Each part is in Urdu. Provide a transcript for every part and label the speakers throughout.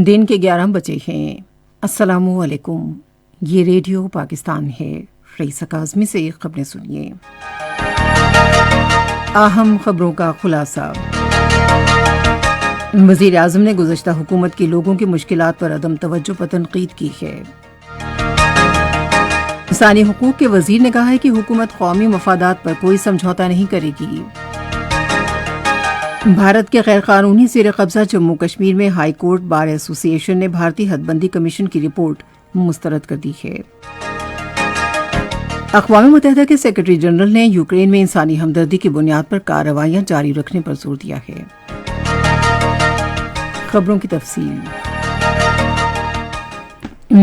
Speaker 1: دن کے 11 بجے ہیں۔ السلام علیکم، یہ ریڈیو پاکستان ہے۔ رئیسہ کاظمی سے خبریں سنیے۔ اہم خبروں کا خلاصہ۔ وزیر اعظم نے گزشتہ حکومت کے لوگوں کی مشکلات پر عدم توجہ پر تنقید کی ہے۔ انسانی حقوق کے وزیر نے کہا ہے کہ حکومت قومی مفادات پر کوئی سمجھوتا نہیں کرے گی۔ بھارت کے غیر قانونی زیر قبضہ جموں کشمیر میں ہائی کورٹ بار ایسوسی ایشن نے بھارتی حد بندی کمیشن کی رپورٹ مسترد کر دی ہے۔ اقوام متحدہ کے سیکرٹری جنرل نے یوکرین میں انسانی ہمدردی کی بنیاد پر کارروائیاں جاری رکھنے پر زور دیا ہے۔ خبروں کی تفصیل۔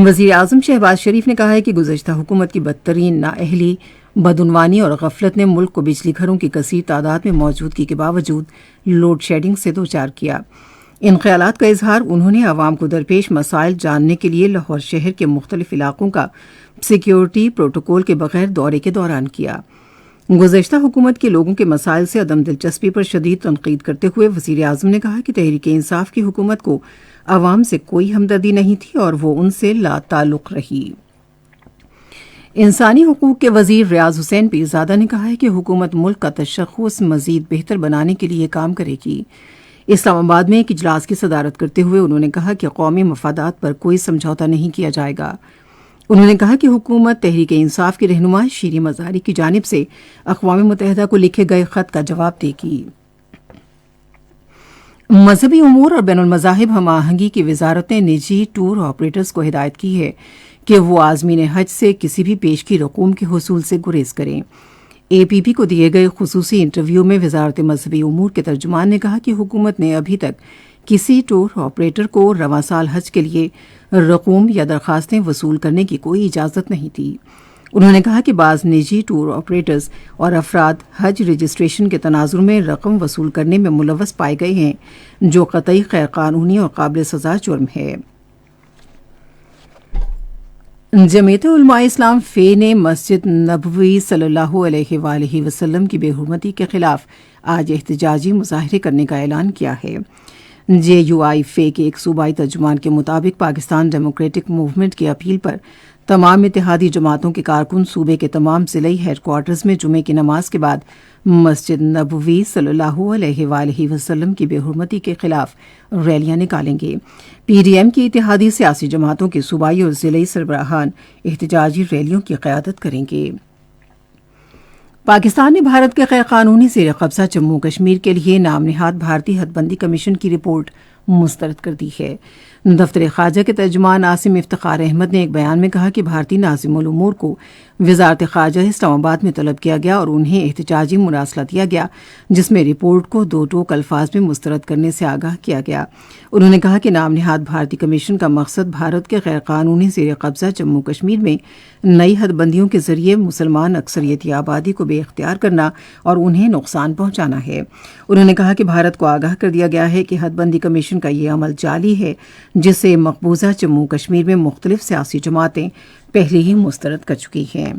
Speaker 1: وزیر اعظم شہباز شریف نے کہا ہے کہ گزشتہ حکومت کی بدترین نااہلی، بدعنوانی اور غفلت نے ملک کو بجلی گھروں کی کثیر تعداد میں موجودگی کے باوجود لوڈ شیڈنگ سے دوچار کیا۔ ان خیالات کا اظہار انہوں نے عوام کو درپیش مسائل جاننے کے لیے لاہور شہر کے مختلف علاقوں کا سیکیورٹی پروٹوکول کے بغیر دورے کے دوران کیا۔ گزشتہ حکومت کے لوگوں کے مسائل سے عدم دلچسپی پر شدید تنقید کرتے ہوئے وزیر اعظم نے کہا کہ تحریک انصاف کی حکومت کو عوام سے کوئی ہمدردی نہیں تھی اور وہ ان سے لا تعلق رہی۔ انسانی حقوق کے وزیر ریاض حسین پیرزادہ نے کہا ہے کہ حکومت ملک کا تشخص مزید بہتر بنانے کے لیے کام کرے گی۔ اسلام آباد میں ایک اجلاس کی صدارت کرتے ہوئے انہوں نے کہا کہ قومی مفادات پر کوئی سمجھوتا نہیں کیا جائے گا۔ انہوں نے کہا کہ حکومت تحریک انصاف کی رہنما شیریں مزاری کی جانب سے اقوام متحدہ کو لکھے گئے خط کا جواب دے گی۔ مذہبی امور اور بین المذاہب ہم آہنگی کی وزارت نے نجی ٹور آپریٹرز کو ہدایت کی ہے کہ وہ عازمین حج سے کسی بھی پیشگی رقوم کے حصول سے گریز کریں۔ اے پی پی کو دیے گئے خصوصی انٹرویو میں وزارت مذہبی امور کے ترجمان نے کہا کہ حکومت نے ابھی تک کسی ٹور آپریٹر کو رواں سال حج کے لیے رقوم یا درخواستیں وصول کرنے کی کوئی اجازت نہیں دی۔ انہوں نے کہا کہ بعض نجی ٹور آپریٹرز اور افراد حج رجسٹریشن کے تناظر میں رقم وصول کرنے میں ملوث پائے گئے ہیں، جو قطعی غیر قانونی اور قابل سزا جرم ہے۔ جمعیت علماء اسلام فے نے مسجد نبوی صلی اللہ علیہ وآلہ وسلم کی بے حرمتی کے خلاف آج احتجاجی مظاہرے کرنے کا اعلان کیا ہے۔ جے یو آئی فے کے ایک صوبائی ترجمان کے مطابق پاکستان ڈیموکریٹک موومنٹ کی اپیل پر تمام اتحادی جماعتوں کے کارکن صوبے کے تمام ضلعی ہیڈ کوارٹرز میں جمعے کی نماز کے بعد مسجد نبوی صلی اللہ علیہ وآلہ وسلم کی بے حرمتی کے خلاف ریلیاں نکالیں گے۔ پی ڈی ایم کی اتحادی سیاسی جماعتوں کے صوبائی اور ضلعی سربراہان احتجاجی ریلیوں کی قیادت کریں گے۔ پاکستان نے بھارت کے غیر قانونی زیر قبضہ جموں کشمیر کے لیے نام نہاد بھارتی حد بندی کمیشن کی رپورٹ مسترد کر دی ہے۔ دفتر خارجہ کے ترجمان عاصم افتخار احمد نے ایک بیان میں کہا کہ بھارتی ناظم الامور کو وزارت خارجہ اسلام آباد میں طلب کیا گیا اور انہیں احتجاجی مراسلہ دیا گیا، جس میں رپورٹ کو دو ٹوک الفاظ میں مسترد کرنے سے آگاہ کیا گیا۔ انہوں نے کہا کہ نام نہاد بھارتی کمیشن کا مقصد بھارت کے غیر قانونی زیر قبضہ جموں کشمیر میں نئی حد بندیوں کے ذریعے مسلمان اکثریتی آبادی کو بے اختیار کرنا اور انہیں نقصان پہنچانا ہے۔ انہوں نے کہا کہ بھارت کو آگاہ کر دیا گیا ہے کہ حد بندی کمیشن کا یہ عمل جعلی ہے، جسے مقبوضہ جموں کشمیر میں مختلف سیاسی جماعتیں پہلے ہی مسترد کر چکی ہیں۔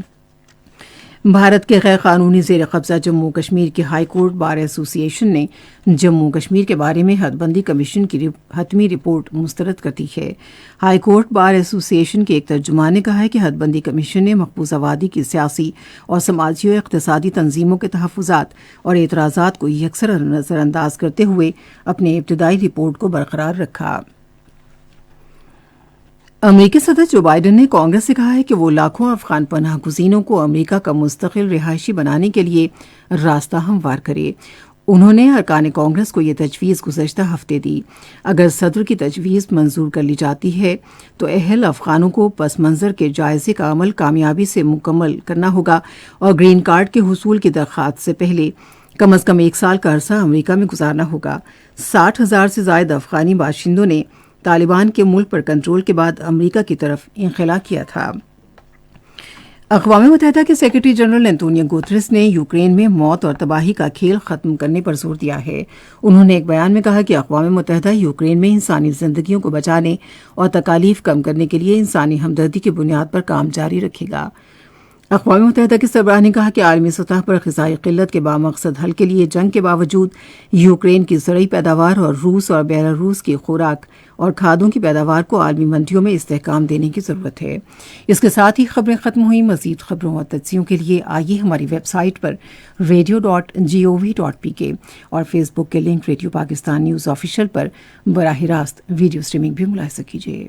Speaker 1: بھارت کے غیر قانونی زیر قبضہ جموں کشمیر کی ہائی کورٹ بار ایسوسی ایشن نے جموں کشمیر کے بارے میں حد بندی کمیشن کی حتمی رپورٹ مسترد کر دی ہے۔ ہائی کورٹ بار ایسوسی ایشن کے ایک ترجمان نے کہا ہے کہ حد بندی کمیشن نے مقبوضہ وادی کی سیاسی اور سماجی و اقتصادی تنظیموں کے تحفظات اور اعتراضات کو یکسر نظر انداز کرتے ہوئے اپنے ابتدائی رپورٹ کو برقرار رکھا۔ امریکی صدر جو بائیڈن نے کانگریس سے کہا ہے کہ وہ لاکھوں افغان پناہ گزینوں کو امریکہ کا مستقل رہائشی بنانے کے لیے راستہ ہموار کرے۔ انہوں نے ارکان کانگریس کو یہ تجویز گزشتہ ہفتے دی۔ اگر صدر کی تجویز منظور کر لی جاتی ہے تو اہل افغانوں کو پس منظر کے جائزے کا عمل کامیابی سے مکمل کرنا ہوگا اور گرین کارڈ کے حصول کی درخواست سے پہلے کم از کم 1 سال کا عرصہ امریکہ میں گزارنا ہوگا۔ 60,000 سے زائد افغانی باشندوں نے طالبان کے ملک پر کنٹرول کے بعد امریکہ کی طرف انخلا کیا تھا۔ اقوام متحدہ کے سیکرٹری جنرل انتونیو گوتریس نے یوکرین میں موت اور تباہی کا کھیل ختم کرنے پر زور دیا ہے۔ انہوں نے ایک بیان میں کہا کہ اقوام متحدہ یوکرین میں انسانی زندگیوں کو بچانے اور تکالیف کم کرنے کے لیے انسانی ہمدردی کی بنیاد پر کام جاری رکھے گا۔ اقوام متحدہ کے سربراہ نے کہا کہ عالمی سطح پر غذائی قلت کے بامقصد حل کے لیے جنگ کے باوجود یوکرین کی زرعی پیداوار اور روس اور بیلاروس کی خوراک اور کھادوں کی پیداوار کو عالمی منڈیوں میں استحکام دینے کی ضرورت ہے۔ اس کے ساتھ ہی خبریں ختم ہوئیں۔ مزید خبروں اور تجزیوں کے لیے آئیے ہماری ویب سائٹ پر radio.gov.pk اور فیس بک کے link radio Pakistan news official پر براہ راست ویڈیو اسٹریمنگ بھی ملاحظہ کیجیے۔